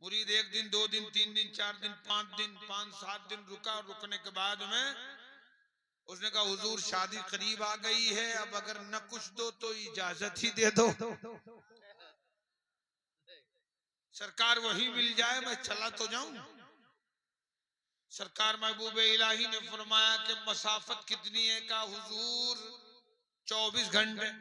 मुरीद 1 दिन 2 दिन 3 दिन 4 दिन 5 दिन 5-7 दिन रुका। रुकने के बाद में उसने कहा हुजूर शादी करीब आ गई है, अब अगर न कुछ दो तो इजाजत ही दे दो। सरकार वही मिल जाए मैं चला तो जाऊं। सरकार महबूब इलाही ने फरमाया कि मसाफत कितनी है? का हुजूर 24 घंटे,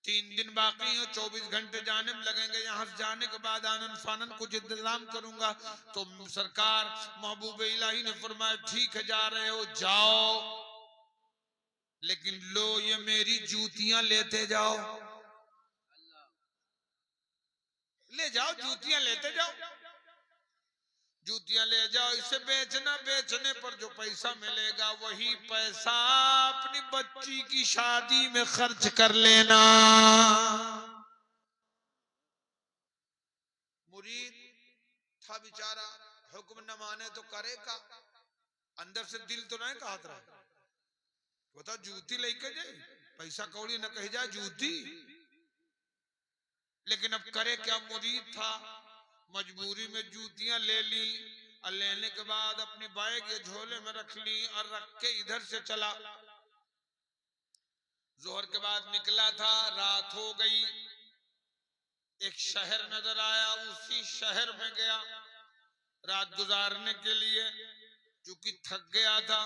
3 दिन बाकी हो, 24 घंटे जाने में लगेंगे। यहाँ से जाने के बाद आनन फानन कुछ इंतजाम करूंगा। तो सरकार महबूब इलाही ने फरमाया ठीक है जा रहे हो जाओ, लेकिन लो ये मेरी जूतियां लेते जाओ। ले जाओ जूतियां लेते जाओ, जूतियां ले जाओ, इसे बेचना, बेचने पर जो पैसा मिलेगा वही पैसा अपनी बच्ची की शादी में खर्च कर लेना। मुरीद था बेचारा, हुक्म न माने तो करे का, अंदर से दिल तो नहीं कहत रहा। बता जूती लेके जाए, पैसा कौड़ी न कही जाए जूती, लेकिन अब करे क्या? मुरीद था, मजबूरी में जूतियां ले ली और लेने के बाद अपनी बैग ये झोले में रख ली और रख के इधर से चला। जोहर के बाद निकला था, रात हो गई। एक शहर नजर आया, उसी शहर में गया रात गुजारने के लिए। चूंकि थक गया था,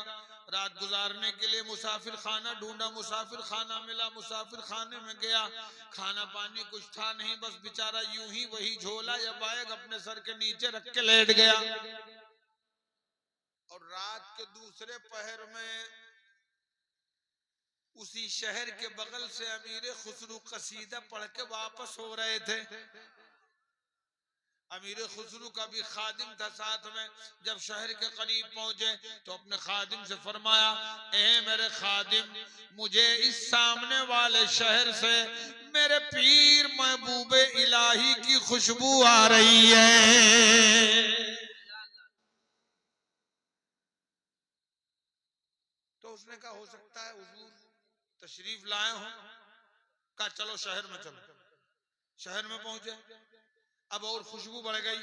रात गुजारने के लिए मुसाफिर खाना ढूंढा, मुसाफिर खाना मिला, मुसाफिर खाने में गया। खाना पानी कुछ था नहीं, बस बेचारा यूं ही वही झोला या बैग अपने सर के नीचे रख के लेट गया। और रात के दूसरे पहर में उसी शहर के बगल से अमीर खुसरू कसीदा पढ़ के वापस हो रहे थे। अमीर खुसरू का भी खादिम था साथ में। जब शहर के करीब पहुंचे तो अपने खादिम से फरमाया, ए मेरे खादिम, मुझे इस सामने वाले शहर से मेरे पीर महबूब इलाही की खुशबू आ रही है। तो उसने कहा हो सकता है हुजूर तशरीफ लाए हो। कहा चलो शहर में चलो। शहर में पहुंचे, अब और खुशबू बढ़ गई।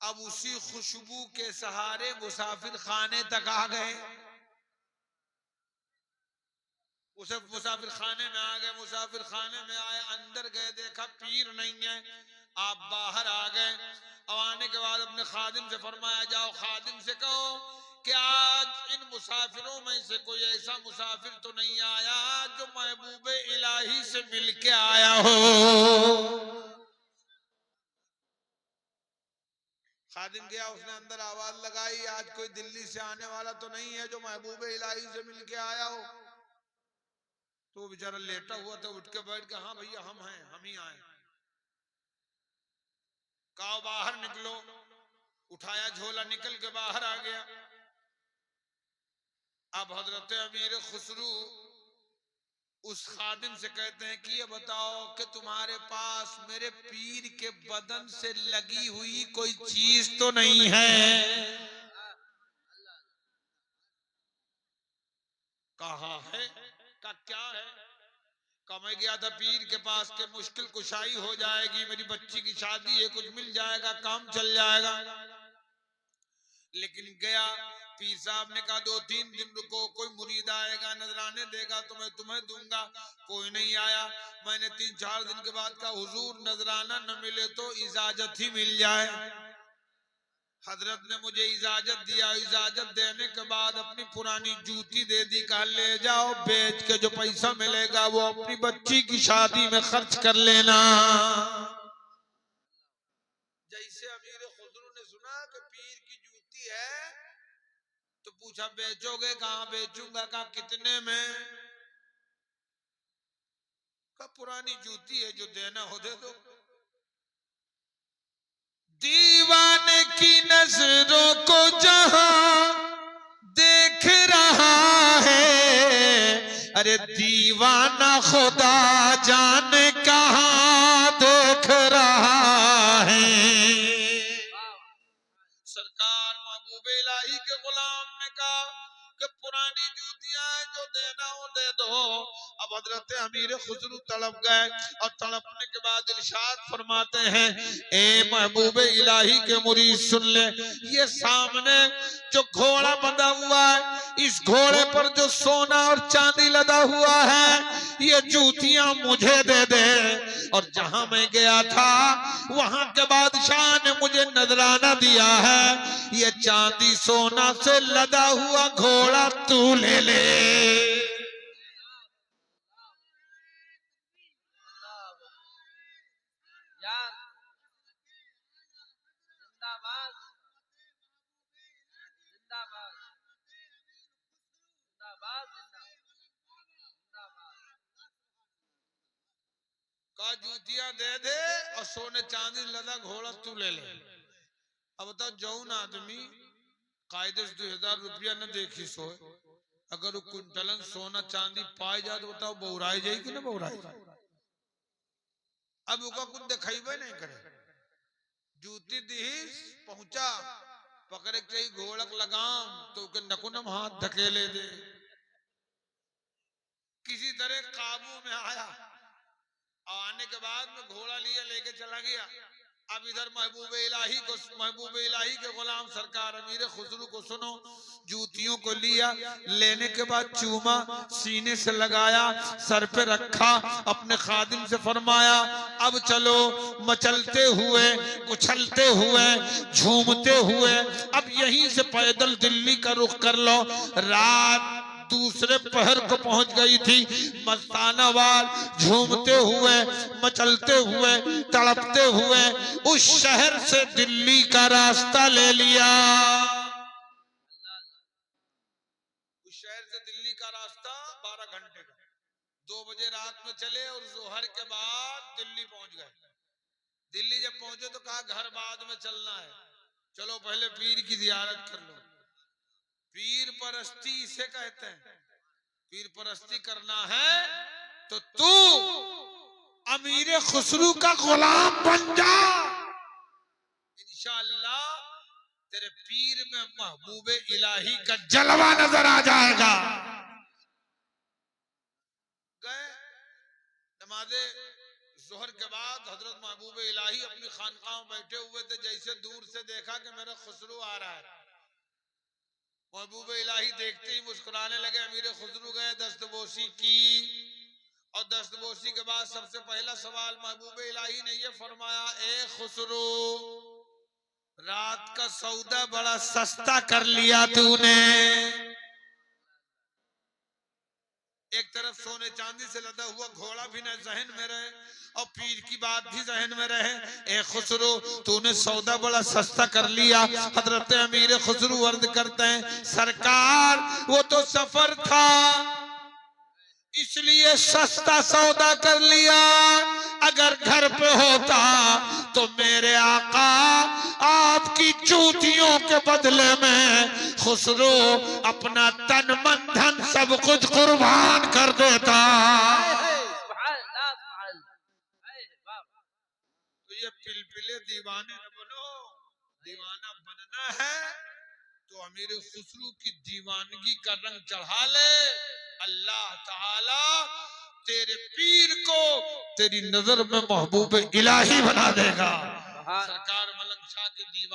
अब उसी खुशबू के सहारे मुसाफिर खाने तक आ गए। उसे मुसाफिर खाने में आ गए, मुसाफिर खाने में आए, अंदर गए, देखा पीर नहीं है। आप बाहर आ गए। अब आने के बाद अपने खादिम से फरमाया, जाओ खादिम से कहो कि आज इन मुसाफिरों में से कोई ऐसा मुसाफिर तो नहीं आया जो महबूब इलाही से मिलके आया हो। खादिम गया, उसने अंदर आवाज लगाई, आज कोई दिल्ली से आने वाला तो नहीं है जो महबूब इलाही से मिलके आया हो। तो वो बेचारा लेटा हुआ था, उठ के बैठ के, हाँ भैया हम हैं, हम ही आए। कहा बाहर निकलो। उठाया झोला, निकल के बाहर आ गया। अब हजरत अमीर खुसरू उस खादिम से कहते हैं कि ये बताओ कि तुम्हारे पास मेरे पीर के बदन से लगी हुई कोई चीज तो नहीं है? कहा है। का क्या है? का मैं गया था पीर के पास के मुश्किल कुशाई हो जाएगी, मेरी बच्ची की शादी है, कुछ मिल जाएगा, काम चल जाएगा। लेकिन गया, पीर साहब ने कहा 2-3 दिन रुको, कोई मुरीद आएगा नजराने देगा तो मैं तुम्हें दूंगा। कोई नहीं आया। मैंने 3-4 दिन के बाद कहा हुजूर नजराना न मिले तो इजाजत ही मिल जाए। हजरत ने मुझे इजाजत दिया। इजाजत देने के बाद अपनी पुरानी जूती दे दी, कहा ले जाओ, बेच के जो पैसा मिलेगा वो अपनी बच्ची की शादी में खर्च कर लेना। जैसे अमीर खुसरू ने सुना कि पीर की जूती है तो पूछा बेचोगे? कहाँ बेचूंगा? कहा कितने में? कहा पुरानी जूती है, जो देना हो दे दो। दीवाने की नजरों को जहां देख रहा है, अरे दीवाना खुदा जाने कहां देख रहा है। सरकार महबूब इलाही के गुलाम ने कहा कि पुरानी जूतियां हैं जो देना हो दे दो। अब हजरत अमीर खुसरू तड़प गए और तड़पने के बाद इरशाद फरमाते हैं, ए महबूब इलाही के मुरीद सुन ले, ये सामने जो घोड़ा बंधा हुआ है, इस घोड़े पर जो सोना और चांदी लदा हुआ है, ये जूतियां मुझे दे दे। और जहां मैं गया था वहां के बादशाह ने मुझे नजराना दिया है, ये चांदी सोना से लदा हुआ घोड़ा तू ले ले। का जूतियां दे दे और सोने चांदी लदा घोड़ा तू ले ले। अब बताओ, जौन आदमी कायदे से 2000 रुपया न देखी सो, अगर वो कुंटलन सोना चांदी पाए जाए तो बताओ बहुराई जाए कि ना बहुराई। अब उका कुछ दिखाइबे नहीं करे, जूती दी पहुंचा पकड़े के घोड़क लगाम तो नकुनम हाथ धकेले दे। किसी तरह काबू में आया, आने के बाद में घोड़ा लिया लेके चला गया। अब इधर महबूब इलाही के गुलाम सरकार अमीर खुसरू को सुनो, जूतियों को लिया, लेने के बाद चूमा, सीने से लगाया, सर पे रखा, अपने खादिम से फरमाया, अब चलो मचलते हुए, उछलते हुए, झूमते हुए, अब यहीं से पैदल दिल्ली का रुख कर लो। रात दूसरे पहर को पहुंच गई थी। मस्ताना वाल झूमते हुए, मचलते हुए, तड़पते हुए उस शहर से दिल्ली का रास्ता ले लिया। उस शहर से दिल्ली का रास्ता 12 घंटे का, 2 बजे रात में चले और जोहर के बाद दिल्ली पहुंच गए। दिल्ली जब पहुंचे तो कहा घर बाद में चलना है, चलो पहले पीर की जियारत कर लो। पीर परस्ती इसे कहते हैं। पीर परस्ती करना है तो तू अमीर खुसरू का गुलाम बन जा, इंशाअल्लाह तेरे पीर में महबूब इलाही का जलवा नजर आ जाएगा। गए नमाज़े जोहर के बाद हजरत महबूब इलाही अपनी खानकाह में बैठे हुए थे। जैसे दूर से देखा कि मेरा खुसरू आ रहा है, महबूब इलाही देखते ही मुस्कुराने लगे। अमीर खुसरू गए, दस्तबोसी की, और दस्तबोसी के बाद सबसे पहला सवाल महबूब इलाही ने ये फरमाया, ए खुसरू, रात का सौदा बड़ा सस्ता कर लिया तूने। एक तरफ सोने चांदी से लदा हुआ घोड़ा भी न जहन में रहे और पीर की बात भी जहन में रहे। ए खुसरू, तूने सौदा बड़ा सस्ता कर लिया। हजरत अमीर खुसरू अर्ज करते हैं, सरकार वो तो सफर था इसलिए सस्ता सौदा कर लिया, अगर घर पे होता तो मेरे आका आपकी जूतियों के बदले में खुसरू अपना तन मन धन सब कुछ कुर्बान कर देता। तो ये पिलपिले दीवाने न बनो, दीवाना बनना है तो अमीर खुसरू की दीवानगी का रंग चढ़ा ले। अल्लाह ताला तेरे पीर को तेरी नजर में महबूब इलाही बना देगा। सरकार मलंग शाह के दीवान